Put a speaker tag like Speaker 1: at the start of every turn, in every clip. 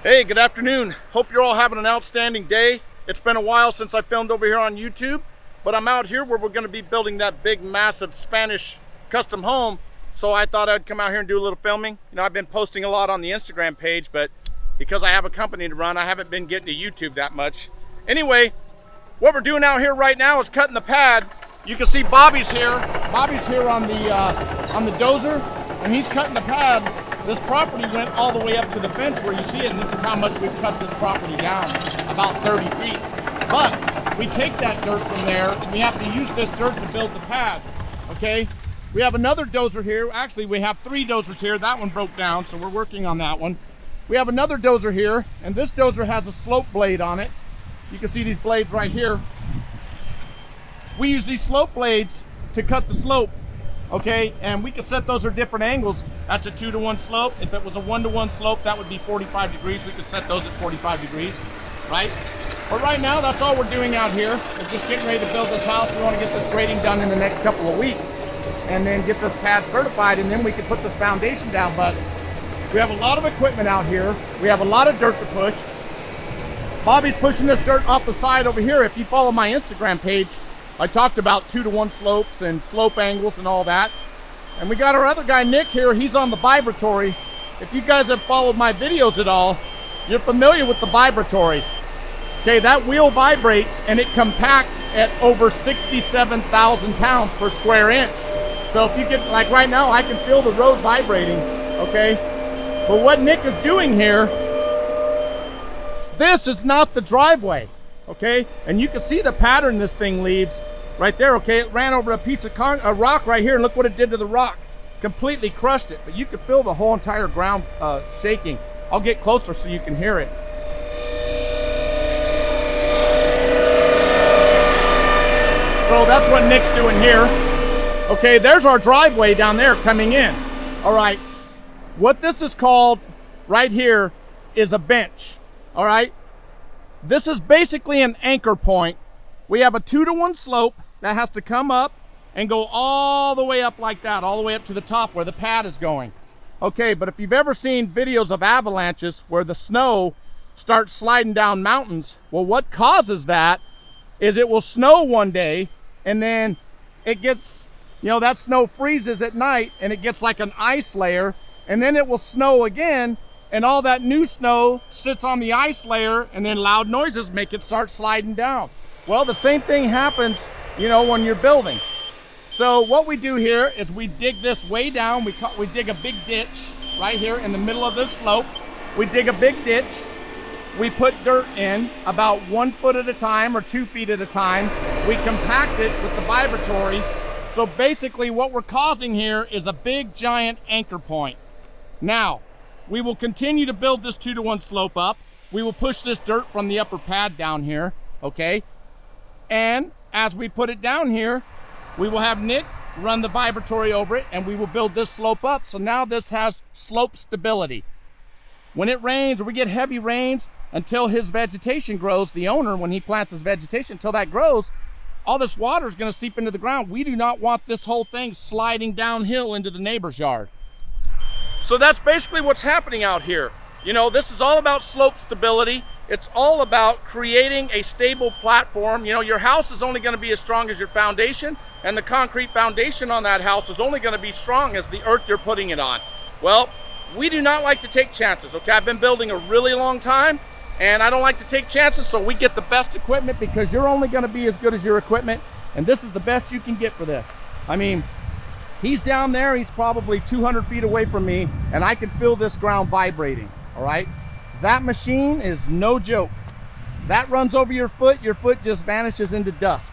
Speaker 1: Hey, good afternoon. Hope you're all having an outstanding day. It's been a while since I filmed over here on YouTube, but I'm out here where we're going to be building that big, massive Spanish custom home. So I thought I'd come out here and do a little filming. You know, I've been posting a lot on the Instagram page, but because I have a company to run, I haven't been getting to YouTube that much. Anyway, what we're doing out here right now is cutting the pad. You can see Bobby's here. Bobby's here on the dozer, and he's cutting the pad. This property went all the way up to the fence where you see it, and this is how much we've cut this property down, about 30 feet. But we take that dirt from there, and we have to use this dirt to build the pad, okay? We have another dozer here. Actually, we have 3 dozers here. That one broke down, so we're working on that one. We have another dozer here, and this dozer has a slope blade on it. You can see these blades right here. We use these slope blades to cut the slope, okay? And we can set those at different angles. That's a 2-to-1 slope. If it was a 1-to-1 slope, that would be 45 degrees. We could set those at 45 degrees, right? But right now, that's all we're doing out here. We're just getting ready to build this house. We want to get this grading done in the next couple of weeks and then get this pad certified, and then we can put this foundation down. But we have a lot of equipment out here. We have a lot of dirt to push. Bobby's pushing this dirt off the side over here. If you follow my Instagram page, I talked about 2-to-1 slopes and slope angles and all that. And we got our other guy, Nick, here. He's on the vibratory. If you guys have followed my videos at all, you're familiar with the vibratory. Okay, that wheel vibrates and it compacts at over 67,000 pounds per square inch. So if you get, like right now, I can feel the road vibrating, okay? But what Nick is doing here, this is not the driveway, okay? And you can see the pattern this thing leaves right there, okay? It ran over a piece of rock right here, and look what it did to the rock. Completely crushed it, but you can feel the whole entire ground shaking. I'll get closer so you can hear it. So that's what Nick's doing here. Okay, there's our driveway down there coming in. All right, what this is called right here is a bench, all right? This is basically an anchor point. We have a 2-to-1 slope that has to come up and go all the way up like that, all the way up to the top where the pad is going. Okay, but if you've ever seen videos of avalanches where the snow starts sliding down mountains, well, what causes that is it will snow one day, and then it gets, you know, that snow freezes at night and it gets like an ice layer, and then it will snow again, and all that new snow sits on the ice layer, and then loud noises make it start sliding down. Well, the same thing happens, you know, when you're building. So what we do here is we dig this way down. We dig a big ditch right here in the middle of this slope. We dig a big ditch. We put dirt in about 1 foot at a time or 2 feet at a time. We compact it with the vibratory. So basically what we're causing here is a big giant anchor point. Now, we will continue to build this 2-to-1 slope up. We will push this dirt from the upper pad down here, okay? And as we put it down here, we will have Nick run the vibratory over it, and we will build this slope up. So now this has slope stability. When it rains or we get heavy rains, until his vegetation grows, the owner, when he plants his vegetation, until that grows, all this water is going to seep into the ground. We do not want this whole thing sliding downhill into the neighbor's yard. So that's basically what's happening out here. You know, this is all about slope stability. It's all about creating a stable platform. You know, your house is only going to be as strong as your foundation, and the concrete foundation on that house is only going to be strong as the earth you're putting it on. Well, we do not like to take chances, okay? I've been building a really long time, and I don't like to take chances, so we get the best equipment, because you're only going to be as good as your equipment, and this is the best you can get for this. I mean, he's down there, he's probably 200 feet away from me, and I can feel this ground vibrating, all right? That machine is no joke. That runs over your foot just vanishes into dust.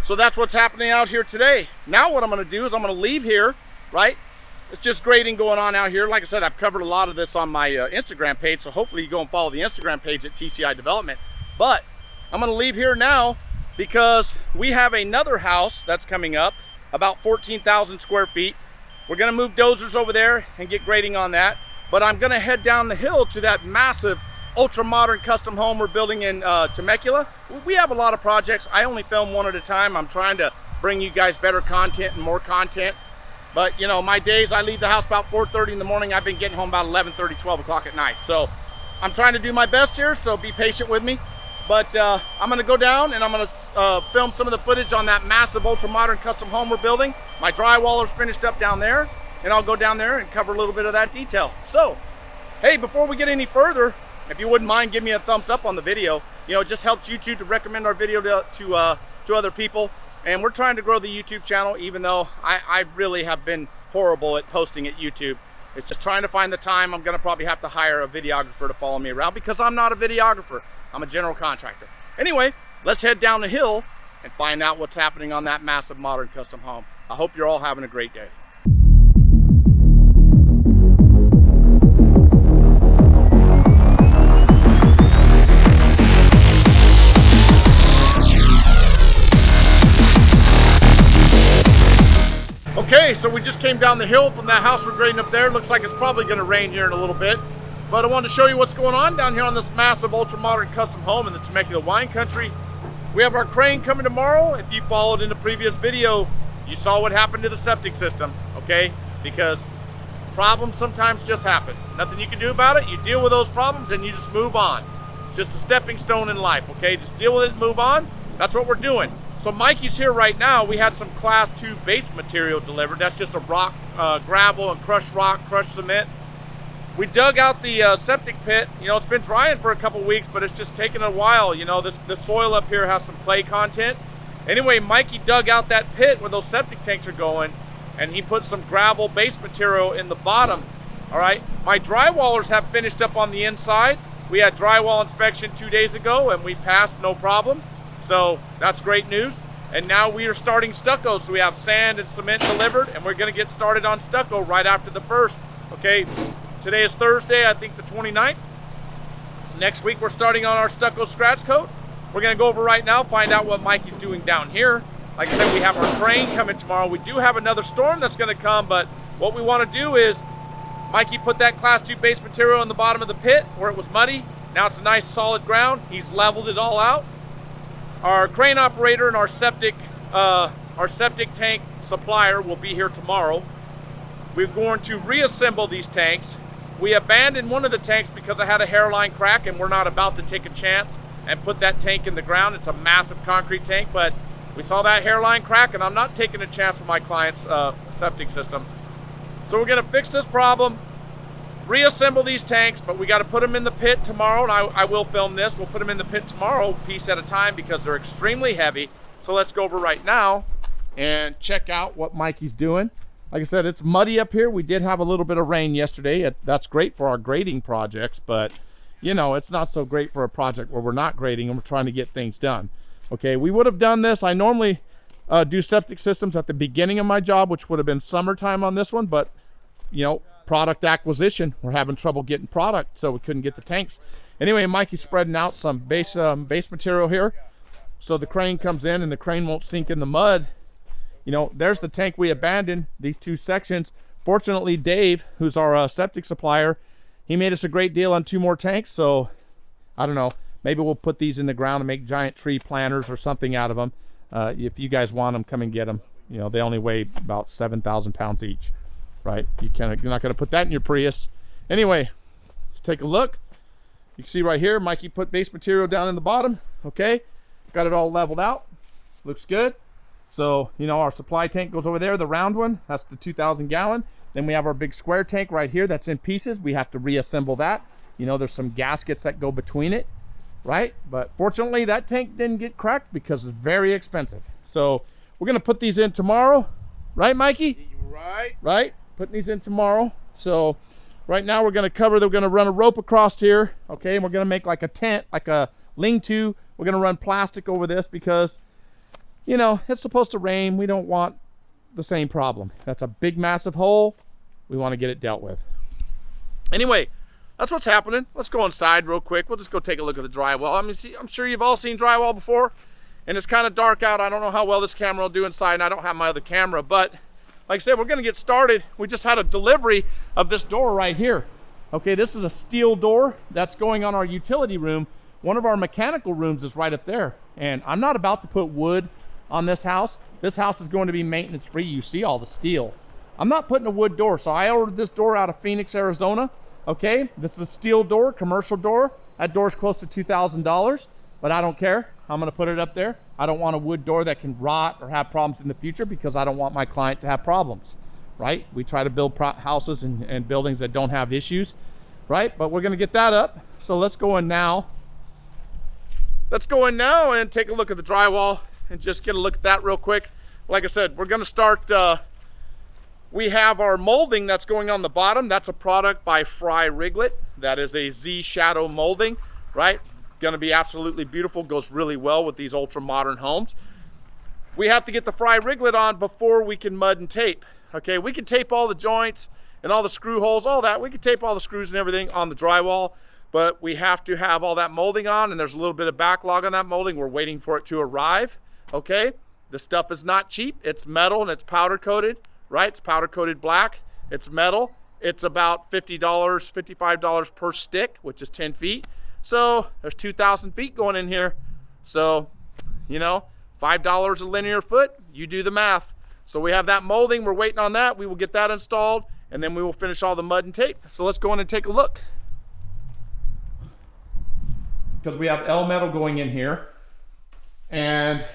Speaker 1: So that's what's happening out here today. Now what I'm gonna do is I'm gonna leave here, right? It's just grading going on out here. Like I said, I've covered a lot of this on my Instagram page, so hopefully you go and follow the Instagram page at TCI Development. But I'm gonna leave here now because we have another house that's coming up, about 14,000 square feet. We're gonna move dozers over there and get grading on that. But I'm gonna head down the hill to that massive, ultra-modern custom home we're building in Temecula. We have a lot of projects. I only film one at a time. I'm trying to bring you guys better content and more content. But you know, my days, I leave the house about 4:30 in the morning. I've been getting home about 11:30, 12 o'clock at night. So I'm trying to do my best here, so be patient with me. But I'm gonna go down and I'm gonna film some of the footage on that massive ultra-modern custom home we're building. My drywaller's finished up down there, and I'll go down there and cover a little bit of that detail. So, hey, before we get any further, if you wouldn't mind, give me a thumbs up on the video. You know, it just helps YouTube to recommend our video to other people. And we're trying to grow the YouTube channel, even though I really have been horrible at posting at YouTube. It's just trying to find the time. I'm gonna probably have to hire a videographer to follow me around because I'm not a videographer. I'm a general contractor. Anyway, let's head down the hill and find out what's happening on that massive modern custom home. I hope you're all having a great day. Okay, so we just came down the hill from that house we're grading up there. Looks like it's probably gonna rain here in a little bit. But I wanted to show you what's going on down here on this massive ultra-modern custom home in the Temecula wine country. We have our crane coming tomorrow. If you followed in the previous video, you saw what happened to the septic system, okay? Because problems sometimes just happen. Nothing you can do about it. You deal with those problems and you just move on. It's just a stepping stone in life, okay? Just deal with it and move on. That's what we're doing. So Mikey's here right now. We had some class 2 base material delivered. That's just a rock, gravel and crushed rock, crushed cement. We dug out the septic pit. You know, it's been drying for a couple weeks, but it's just taken a while. You know, the soil up here has some clay content. Anyway, Mikey dug out that pit where those septic tanks are going, and he put some gravel base material in the bottom. All right, my drywallers have finished up on the inside. We had drywall inspection 2 days ago, and we passed no problem. So that's great news. And now we are starting stucco. So we have sand and cement delivered, and we're gonna get started on stucco right after the first. Okay, today is Thursday, I think the 29th. Next week we're starting on our stucco scratch coat. We're gonna go over right now, find out what Mikey's doing down here. Like I said, we have our crane coming tomorrow. We do have another storm that's gonna come, but what we wanna do is, Mikey put that class 2 base material in the bottom of the pit where it was muddy. Now it's a nice solid ground. He's leveled it all out. Our crane operator and our septic tank supplier will be here tomorrow. We're going to reassemble these tanks. We abandoned one of the tanks because I had a hairline crack, and we're not about to take a chance and put that tank in the ground. It's a massive concrete tank, but we saw that hairline crack, and I'm not taking a chance with my client's septic system. So we're gonna fix this problem, reassemble these tanks, but we got to put them in the pit tomorrow, and I will film this. We'll put them in the pit tomorrow, piece at a time, because they're extremely heavy. So let's go over right now and check out what Mikey's doing. Like I said, it's muddy up here. We did have a little bit of rain yesterday. That's great for our grading projects, but you know, it's not so great for a project where we're not grading and we're trying to get things done. Okay, we would have done this. I normally do septic systems at the beginning of my job, which would have been summertime on this one, but you know, product acquisition, we're having trouble getting product, so we couldn't get the tanks. Anyway, Mikey's spreading out some base material here, so the crane comes in and the crane won't sink in the mud. You know, there's the tank we abandoned, these 2 sections. Fortunately, Dave, who's our septic supplier, he made us a great deal on 2 more tanks, so I don't know, maybe we'll put these in the ground and make giant tree planters or something out of them. If you guys want them, come and get them. You know, they only weigh about 7,000 pounds each. Right, you're not going to put that in your Prius. Anyway, let's take a look. You can see right here, Mikey put base material down in the bottom. Okay, got it all leveled out. Looks good. So, you know, our supply tank goes over there, the round one. That's the 2,000 gallon. Then we have our big square tank right here that's in pieces. We have to reassemble that. You know, there's some gaskets that go between it, right? But fortunately, that tank didn't get cracked because it's very expensive. So we're going to put these in tomorrow. Right, Mikey?
Speaker 2: Right.
Speaker 1: Right? Putting these in tomorrow. So right now we're going to we're going to run a rope across here, okay, and we're going to make like a tent, like a lean-to. We're going to run plastic over this because, you know, it's supposed to rain. We don't want the same problem. That's a big massive hole. We want to get it dealt with. Anyway, that's what's happening. Let's go inside real quick. We'll just go take a look at the drywall. I mean, see, I'm sure you've all seen drywall before, and it's kind of dark out. I don't know how well this camera will do inside, and I don't have my other camera, but like I said, we're gonna get started. We just had a delivery of this door right here. Okay, this is a steel door that's going on our utility room. One of our mechanical rooms is right up there. And I'm not about to put wood on this house. This house is going to be maintenance free. You see all the steel. I'm not putting a wood door. So I ordered this door out of Phoenix, Arizona. Okay, this is a steel door, commercial door. That door's close to $2,000, but I don't care. I'm gonna put it up there. I don't want a wood door that can rot or have problems in the future, because I don't want my client to have problems, right? We try to build houses and buildings that don't have issues, right? But we're gonna get that up. So let's go in now. Let's go in now and take a look at the drywall and just get a look at that real quick. Like I said, we're gonna start, we have our molding that's going on the bottom. That's a product by Fry Riglet. That is a Z shadow molding, right? Gonna be absolutely beautiful, goes really well with these ultra modern homes. We have to get the Fry Riglet on before we can mud and tape. Okay, we can tape all the joints and all the screw holes, all that. We can tape all the screws and everything on the drywall, but we have to have all that molding on, and there's a little bit of backlog on that molding. We're waiting for it to arrive, okay? The stuff is not cheap. It's metal and it's powder coated, right? It's powder coated black. It's metal. It's about $50, $55 per stick, which is 10 feet. So there's 2,000 feet going in here. So, you know, $5 a linear foot, you do the math. So we have that molding, we're waiting on that. We will get that installed, and then we will finish all the mud and tape. So let's go in and take a look. Because we have L metal going in here, and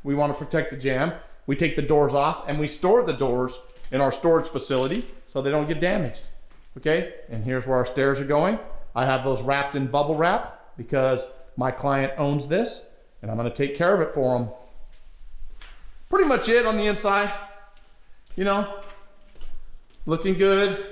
Speaker 1: we want to protect the jamb. We take the doors off and we store the doors in our storage facility so they don't get damaged. Okay, and here's where our stairs are going. I have those wrapped in bubble wrap because my client owns this, and I'm going to take care of it for him. Pretty much it on the inside, you know, looking good.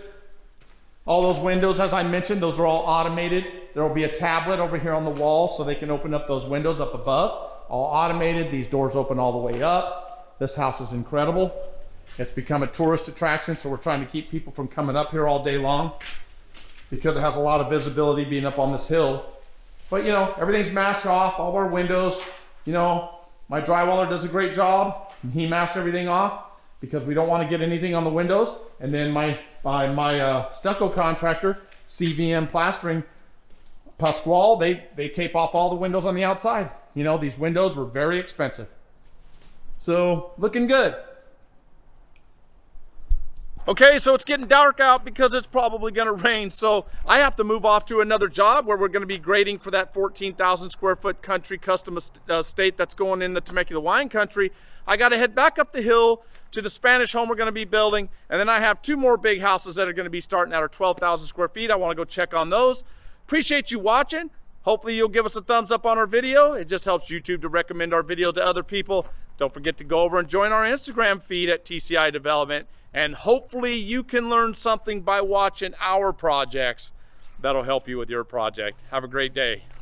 Speaker 1: All those windows, as I mentioned, those are all automated. There will be a tablet over here on the wall so they can open up those windows up above. All automated. These doors open all the way up. This house is incredible. It's become a tourist attraction, so we're trying to keep people from coming up here all day long because it has a lot of visibility being up on this hill. But, you know, everything's masked off, all of our windows. You know, my drywaller does a great job. He masks everything off because we don't want to get anything on the windows. And then my stucco contractor, CVM Plastering, Pasquale, they tape off all the windows on the outside. You know, these windows were very expensive. So, looking good. Okay, so it's getting dark out because it's probably gonna rain. So I have to move off to another job where we're gonna be grading for that 14,000 square foot country custom estate that's going in the Temecula wine country. I gotta head back up the hill to the Spanish home we're gonna be building. And then I have 2 more big houses that are gonna be starting at our 12,000 square feet. I wanna go check on those. Appreciate you watching. Hopefully you'll give us a thumbs up on our video. It just helps YouTube to recommend our video to other people. Don't forget to go over and join our Instagram feed at TCI Development. And hopefully you can learn something by watching our projects that'll help you with your project. Have a great day.